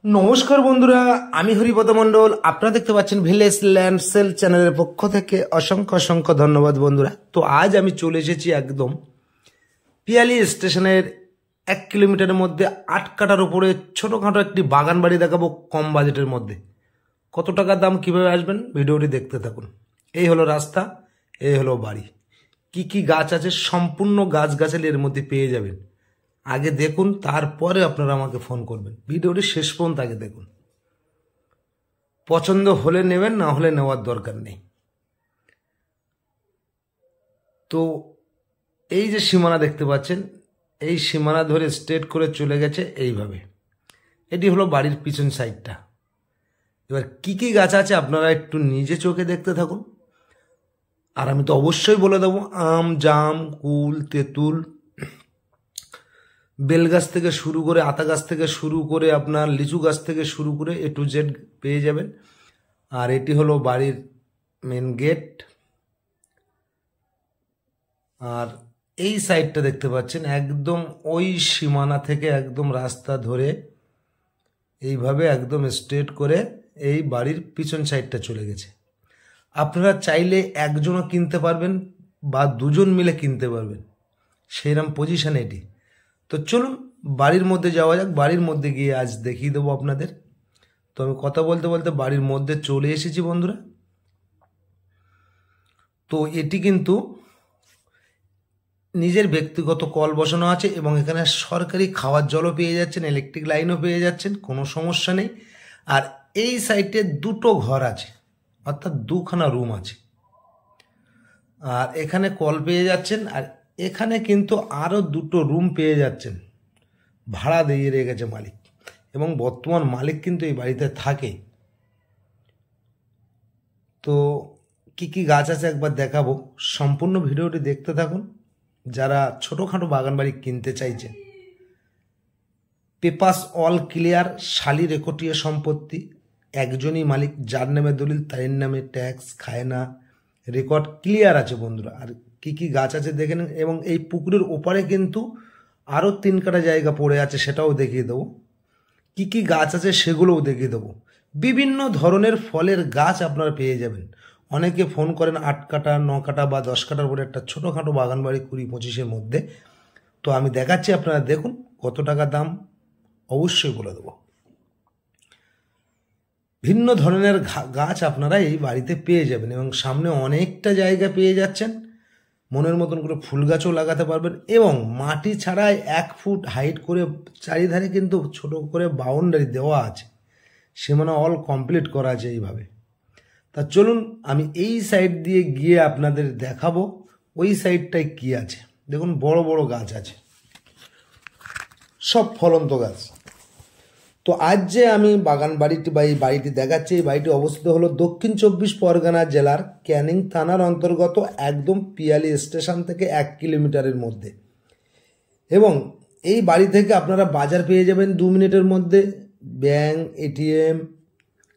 নমস্কার বন্ধুরা, আমি হরিপদ মণ্ডল। আপনারা দেখতে পাচ্ছেন ভিলেজ ল্যান্ড সেল চ্যানেলের পক্ষ থেকে অসংখ্য অসংখ্য ধন্যবাদ বন্ধুরা। তো আজ আমি চলে এসেছি একদম পিয়ালি স্টেশনের 1 কিলোমিটারের মধ্যে 8 কাঠার উপরে ছোটোখাটো একটি বাগান বাড়ি দেখাবো কম বাজেটের মধ্যে। কত টাকা দাম, কিভাবে আসবেন ভিডিওটি দেখতে থাকুন। এই হলো রাস্তা, এই হলো বাড়ি। কি কি গাছ আছে সম্পূর্ণ গাছগাছালি এর মধ্যে পেয়ে যাবেন। আগে দেখুন, তারপরে আপনারা আমাকে ফোন করবেন। ভিডিওটি শেষ পর্যন্ত আগে দেখুন, পছন্দ হলে নেবেন, না হলে নেওয়ার দরকার নেই। তো এই যে সীমানা দেখতে পাচ্ছেন, এই সীমানা ধরে স্ট্রেট করে চলে গেছে এইভাবে। এটি হলো বাড়ির পিছন সাইডটা। এবার কি কি গাছ আছে আপনারা একটু নিজে চোখে দেখতে থাকুন, আর আমি তো অবশ্যই বলে দেবো। আম, জাম, কুল, তেঁতুল, বেল গাছ থেকে শুরু করে, আতা গাছ থেকে শুরু করে, আপনার লিচু গাছ থেকে শুরু করে A to Z পেয়ে যাবেন। আর এটি হলো বাড়ির মেন গেট। আর এই সাইডটা দেখতে পাচ্ছেন, একদম ওই সীমানা থেকে একদম রাস্তা ধরে এইভাবে একদম স্ট্রেট করে এই বাড়ির পিছন সাইডটা চলে গেছে। আপনারা চাইলে একজনও কিনতে পারবেন বা দুজন মিলে কিনতে পারবেন, সেইরকম পজিশন এটি। তো চলুন বাড়ির মধ্যে যাওয়া যাক। বাড়ির মধ্যে গিয়ে আজ দেখিয়ে দেবো আপনাদের। তো আমি কথা বলতে বলতে বাড়ির মধ্যে চলে এসেছি বন্ধুরা। তো এটি কিন্তু নিজের ব্যক্তিগত কল বসানো আছে এবং এখানে সরকারি খাওয়ার জলও পেয়ে যাচ্ছেন, ইলেকট্রিক লাইনও পেয়ে যাচ্ছেন, কোনো সমস্যা নেই। আর এই সাইডে দুটো ঘর আছে, অর্থাৎ দুখানা রুম আছে। আর এখানে কল পেয়ে যাচ্ছেন, আর এখানে কিন্তু আরও দুটো রুম পেয়ে যাচ্ছেন, ভাড়া দিয়ে রেখেছে মালিক। এবং বর্তমান মালিক কিন্তু এই বাড়িতে থাকে। তো কি কি গাছ আছে একবার দেখাবো, সম্পূর্ণ ভিডিওটি দেখতে থাকুন। যারা ছোটোখাটো বাগান বাড়ি কিনতে চাইছেন, পেপাস অল ক্লিয়ার, শালি রেকর্ডীয় সম্পত্তি, একজনই মালিক, যার নামে দলিল তার নামে ট্যাক্স খায় না, রেকর্ড ক্লিয়ার আছে বন্ধুরা। আর কি কি গাছ আছে দেখে নিন। এবং এই পুকুরের ওপারে কিন্তু আরও 3 কাঠা জায়গা পড়ে আছে, সেটাও দেখিয়ে দেবো। কি কি গাছ আছে সেগুলোও দেখিয়ে দেবো। বিভিন্ন ধরনের ফলের গাছ আপনারা পেয়ে যাবেন। অনেকে ফোন করেন 8 কাঠা, 9 কাঠা বা 10 কাঠার উপরে একটা ছোটোখাটো বাগান বাড়ি 20-25-এর মধ্যে। তো আমি দেখাচ্ছি, আপনারা দেখুন কত টাকা দাম, অবশ্যই বলে দেবো। ভিন্ন ধরনের গাছ আপনারা এই বাড়িতে পেয়ে যাবেন এবং সামনে অনেকটা জায়গা পেয়ে যাচ্ছেন। মনের মতন করে ফুল গাছও লাগাতে পারবেন। এবং মাটি ছাড়াই 1 ফুট হাইট করে চারিধারে কিন্তু ছোট করে বাউন্ডারি দেওয়া আছে, সীমানা অল কমপ্লিট করা আছে এইভাবে। তা চলুন আমি এই সাইড দিয়ে গিয়ে আপনাদের দেখাবো ওই সাইডটায় কি আছে। দেখুন বড় বড় গাছ আছে, সব ফলন্ত গাছ। তো আজ যে আমি বাগান বাড়িটি বা এই বাড়িটি দেখাচ্ছি, এই বাড়িটি অবস্থিত হলো দক্ষিণ 24 পরগনা জেলার ক্যানিং থানার অন্তর্গত, একদম পিয়ালি স্টেশন থেকে 1 কিলোমিটারের মধ্যে। এবং এই বাড়ি থেকে আপনারা বাজার পেয়ে যাবেন 2 মিনিটের মধ্যে। ব্যাংক, ATM,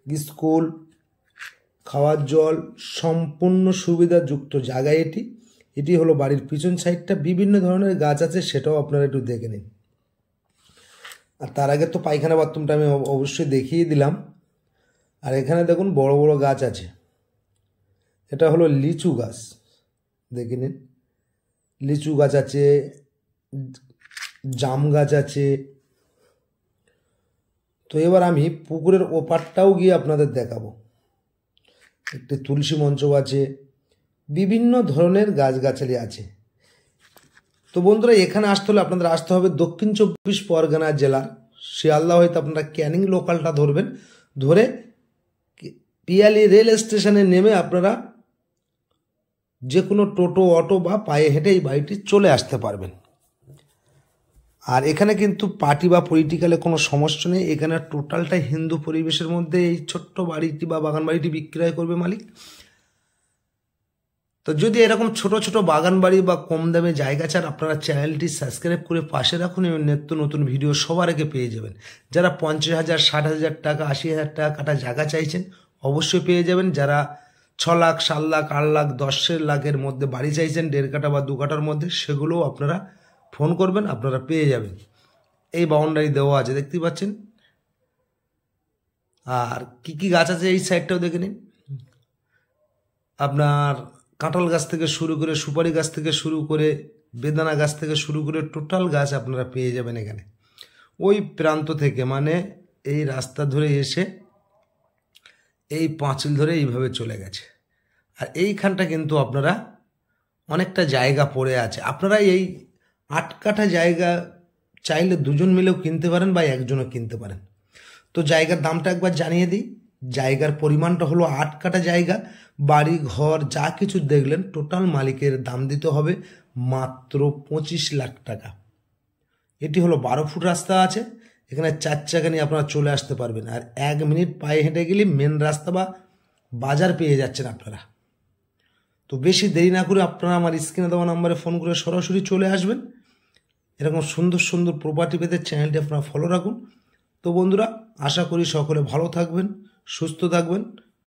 স্কুল, খাওয়ার জল, সম্পূর্ণ সুবিধাযুক্ত জায়গা এটি। এটি হলো বাড়ির পিছন সাইডটা। বিভিন্ন ধরনের গাছ আছে, সেটাও আপনারা একটু দেখে নিন। আর তার আগে তো পায়খানা বাথরুমটা আমি অবশ্যই দেখিয়ে দিলাম। আর এখানে দেখুন বড় বড় গাছ আছে। এটা হলো লিচু গাছ, দেখে নিন। লিচু গাছ আছে, জাম গাছ আছে। তো এবার আমি পুকুরের ওপারটাও গিয়ে আপনাদের দেখাবো। একটি তুলসী মঞ্চ আছে, বিভিন্ন ধরনের গাছগাছালি আছে। তো বন্ধুরা, এখানে আসতে হলে আপনাদের আসতে হবে দক্ষিণ 24 পরগনা জেলার শিয়ালদা হয়তো আপনারা ক্যানিং লোকালটা ধরবেন। ধরে পিয়ালি রেল স্টেশনে নেমে আপনারা যে কোনো টোটো, অটো বা পায়ে হেঁটে এই বাড়িটি চলে আসতে পারবেন। আর এখানে কিন্তু পার্টি বা পলিটিক্যালে কোনো সমস্যা নেই। এখানে টোটালটাই হিন্দু পরিবেশের মধ্যে এই ছোট্ট বাড়িটি বা বাগান বাড়িটি বিক্রয় করবে মালিক। তো যদি এরকম ছোট ছোট বাগান বাড়ি বা কম দামে জায়গা চান, আপনারা চ্যানেলটি সাবস্ক্রাইব করে পাশে রাখুন এবং নিত্য নতুন ভিডিও সবার আগে পেয়ে যাবেন। যারা 50,000, 60,000 টাকা, 80,000 টাকা কাটা জায়গা চাইছেন, অবশ্যই পেয়ে যাবেন। যারা 6 লাখ, 7 লাখ, 8 লাখ, 10 লাখের মধ্যে বাড়ি চাইছেন 1.5 কাঠা বা 2 কাঠার মধ্যে, সেগুলোও আপনারা ফোন করবেন, আপনারা পেয়ে যাবেন। এই বাউন্ডারি দেওয়া আছে, দেখতেই পাচ্ছেন। আর কি কি গাছ আছে এই সাইডটাও দেখে নিন। আপনার কাঁঠাল গাছ থেকে শুরু করে, সুপারি গাছ থেকে শুরু করে, বেদানা গাছ থেকে শুরু করে টোটাল গাছ আপনারা পেয়ে যাবেন এখানে। ওই প্রান্ত থেকে মানে এই রাস্তা ধরে এসে এই পাঁচিল ধরে এইভাবে চলে গেছে। আর এইখানটা কিন্তু আপনারা অনেকটা জায়গা পড়ে আছে, আপনারা এই 8 কাঠা জায়গা চাইলে দুজন মিলেও কিনতে পারেন বা একজনও কিনতে পারেন। তো জায়গার দামটা একবার জানিয়ে দিই। জায়গার পরিমাণটা হলো 8 কাঠা জায়গা, বাড়ি ঘর যা কিছু দেখলেন টোটাল মালিকের দাম দিতে হবে মাত্র 25 লাখ টাকা। এটি হলো 12 ফুট রাস্তা আছে, এখানে 4 চাকা নিয়ে আপনারা চলে আসতে পারবেন। আর 1 মিনিট পায়ে হেঁটে গেলে মেন রাস্তা বা বাজার পেয়ে যাচ্ছেন আপনারা। তো বেশি দেরি না করে আপনারা আমার স্ক্রিনে দেওয়া নাম্বারে ফোন করে সরাসরি চলে আসবেন। এরকম সুন্দর সুন্দর প্রপার্টি পেতে চ্যানেলটি আপনারা ফলো রাখুন। তো বন্ধুরা, আশা করি সকলে ভালো থাকবেন, সুস্থ থাকবেন।